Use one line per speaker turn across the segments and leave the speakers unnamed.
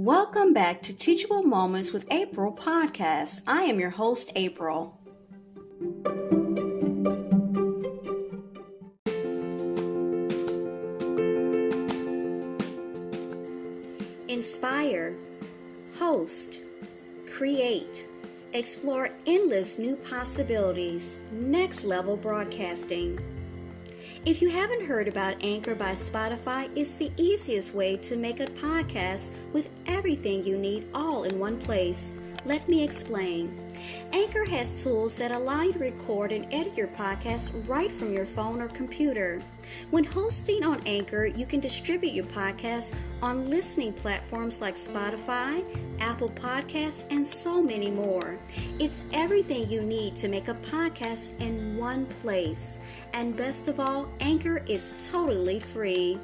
Welcome back to Teachable Moments with April podcast. I am your host, April. Inspire, host, create, explore endless new possibilities, next level broadcasting. If you haven't heard about Anchor by Spotify, it's the easiest way to make a podcast with everything you need all in one place. Let me explain. Anchor has tools that allow you to record and edit your podcast right from your phone or computer. When hosting on Anchor, you can distribute your podcast on listening platforms like Spotify, Apple Podcasts, and so many more. It's everything you need to make a podcast in one place. And best of all, Anchor is totally free.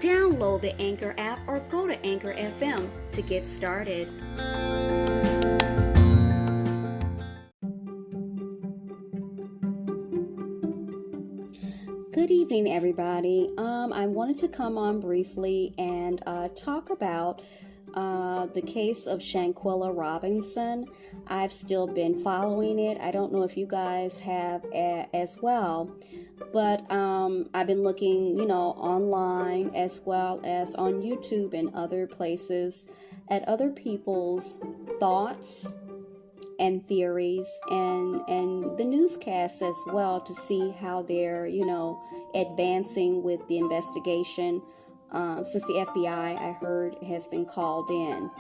Download the Anchor app or go to Anchor FM to get started. Good evening, everybody. I wanted to come on briefly and talk about the case of Shanquella Robinson. I've still been following it. I don't know if you guys have as well, but I've been looking, online as well as on YouTube and other places at other people's thoughts and theories and the newscasts as well to see how they're, advancing with the investigation since the FBI, I heard, has been called in.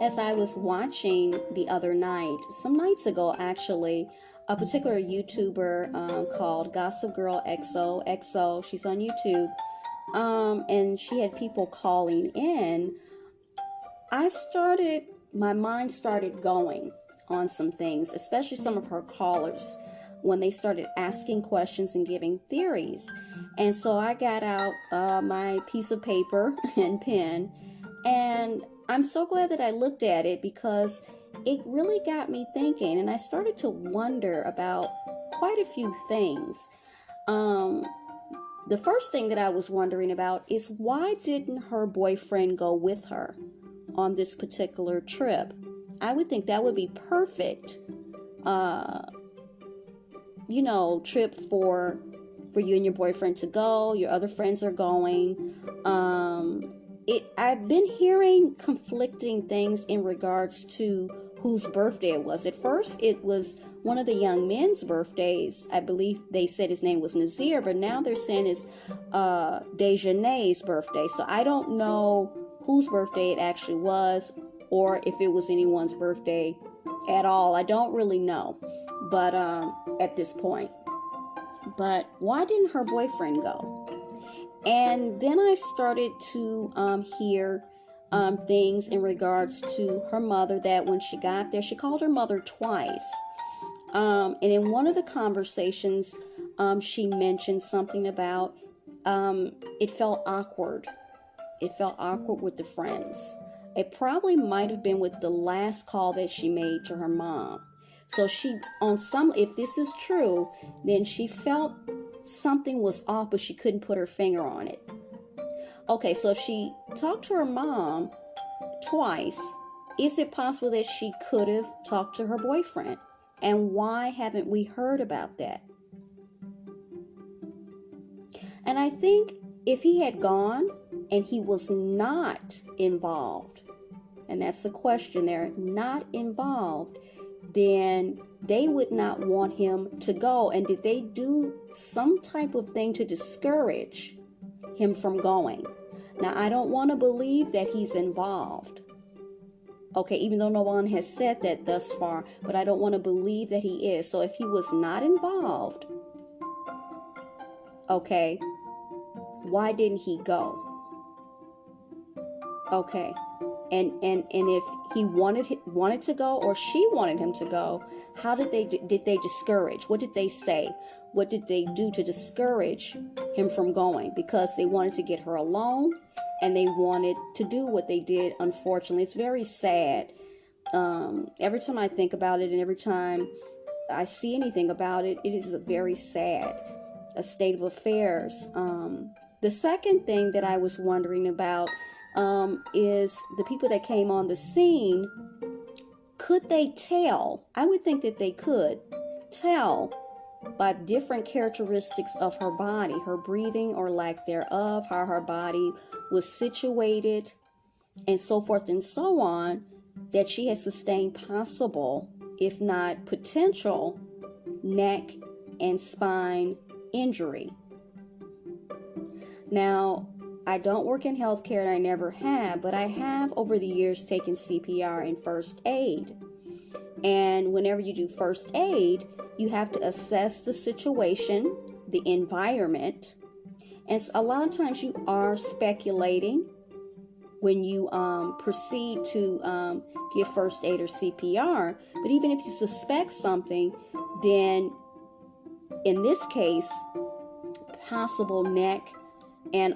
As I was watching the other night, some nights ago actually, a particular YouTuber called Gossip Girl XO, she's on YouTube, and she had people calling in. My mind started going on some things, especially some of her callers, when they started asking questions and giving theories. And so I got out my piece of paper and pen, and I'm so glad that I looked at it because it really got me thinking, and I started to wonder about quite a few things. The first thing that I was wondering about is why didn't her boyfriend go with her on this particular trip? I would think that would be perfect, trip for you and your boyfriend to go. Your other friends are going. I've been hearing conflicting things in regards to whose birthday it was. At first, it was one of the young men's birthdays. I believe they said his name was Nazir, but now they're saying it's Dejanay's birthday. So I don't know whose birthday it actually was, or if it was anyone's birthday at all. I don't really know, but at this point. But why didn't her boyfriend go? And then I started to hear things in regards to her mother, that when she got there, she called her mother twice. And in one of the conversations, she mentioned something about it felt awkward. It felt awkward with the friends. It probably might have been with the last call that she made to her mom. So if this is true, then she felt something was off, but she couldn't put her finger on it. Okay, so if she talked to her mom twice, is it possible that she could have talked to her boyfriend? And why haven't we heard about that? And I think if he had gone and he was not involved, and that's the question there, not involved, then they would not want him to go. And did they do some type of thing to discourage him from going? Now, I don't want to believe that he's involved. Okay, even though no one has said that thus far, but I don't want to believe that he is. So if he was not involved, okay, why didn't he go? Okay. And if he wanted to go, or she wanted him to go, how did they discourage? What did they say? What did they do to discourage him from going? Because they wanted to get her alone, and they wanted to do what they did. Unfortunately, it's very sad. Every time I think about it, and every time I see anything about it, it is a very sad state of affairs. The second thing that I was wondering about is the people that came on the scene, could they tell? I would think that they could tell by different characteristics of her body, her breathing or lack thereof, how her body was situated, and so forth and so on, that she had sustained possible, if not potential, neck and spine injury. Now, I don't work in healthcare and I never have, but I have over the years taken CPR and first aid. And whenever you do first aid, you have to assess the situation, the environment, and a lot of times you are speculating when you proceed to give first aid or CPR. But even if you suspect something, then in this case, possible neck and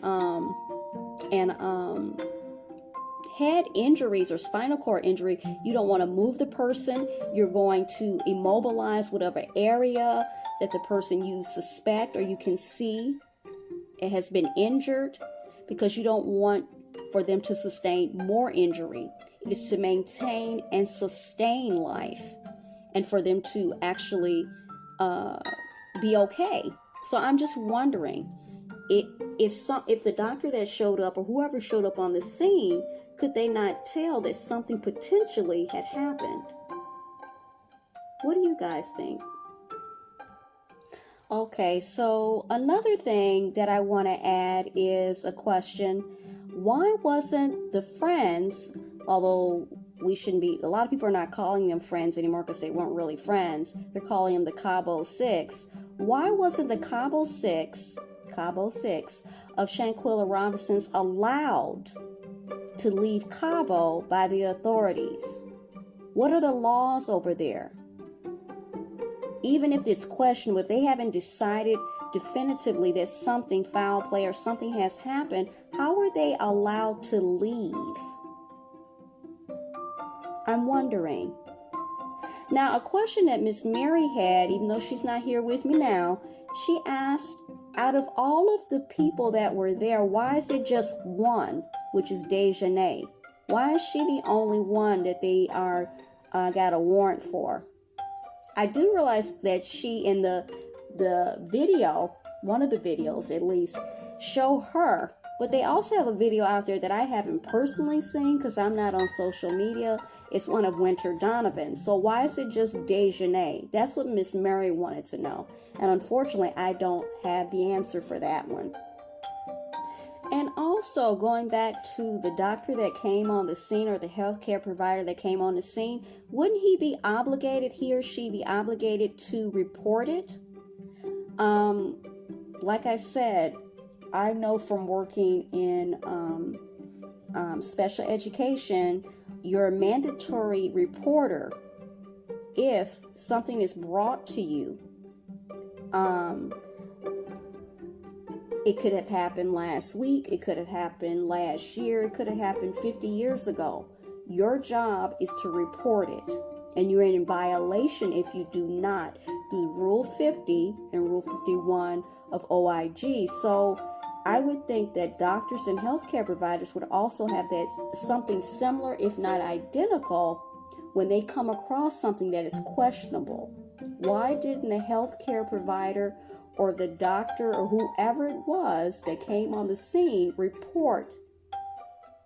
head injuries or spinal cord injury, you don't want to move the person. You're going to immobilize whatever area that the person you suspect or you can see it has been injured, because you don't want for them to sustain more injury. It is to maintain and sustain life and for them to actually be okay. So I'm just wondering if the doctor that showed up or whoever showed up on the scene, could they not tell that something potentially had happened? What do you guys think? Okay, so another thing that I want to add is a question. Why wasn't the friends, although we shouldn't be, a lot of people are not calling them friends anymore because they weren't really friends. They're calling them the Cabo Six. Why wasn't the Cabo Six of Shanquella Robinson's allowed to leave Cabo by the authorities? What are the laws over there? Even if it's questionable, if they haven't decided definitively that something foul play or something has happened, how are they allowed to leave? I'm wondering. Now, a question that Miss Mary had, even though she's not here with me now, she asked, out of all of the people that were there, why is it just one, which is Dejanay? Why is she the only one that they are got a warrant for? I do realize that she, in the video, one of the videos at least, show her. But they also have a video out there that I haven't personally seen because I'm not on social media. It's one of Winter Donovan. So why is it just Dejanay? That's what Miss Mary wanted to know. And unfortunately, I don't have the answer for that one. And also, going back to the doctor that came on the scene or the healthcare provider that came on the scene, wouldn't he be obligated, he or she be obligated to report it? Like I said, I know from working in special education, you're a mandatory reporter if something is brought to you. It could have happened last week. It could have happened last year. It could have happened 50 years ago. Your job is to report it. And you're in violation if you do not, through Rule 50 and Rule 51 of OIG. So I would think that doctors and healthcare providers would also have that something similar, if not identical, when they come across something that is questionable. Why didn't the healthcare provider or the doctor or whoever it was that came on the scene report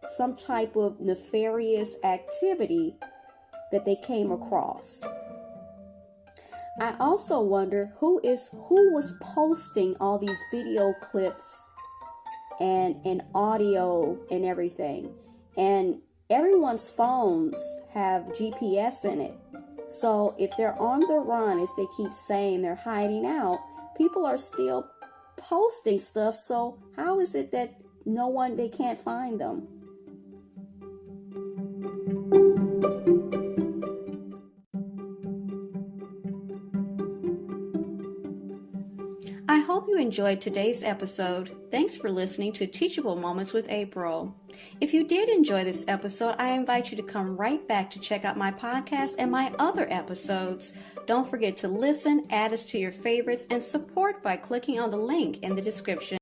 some type of nefarious activity that they came across? I also wonder who was posting all these video clips and audio and everything. And everyone's phones have GPS in it. So if they're on the run, as they keep saying, they're hiding out, people are still posting stuff. So how is it that they can't find them? I hope you enjoyed today's episode. Thanks for listening to Teachable Moments with April. If you did enjoy this episode, I invite you to come right back to check out my podcast and my other episodes. Don't forget to listen, add us to your favorites, and support by clicking on the link in the description.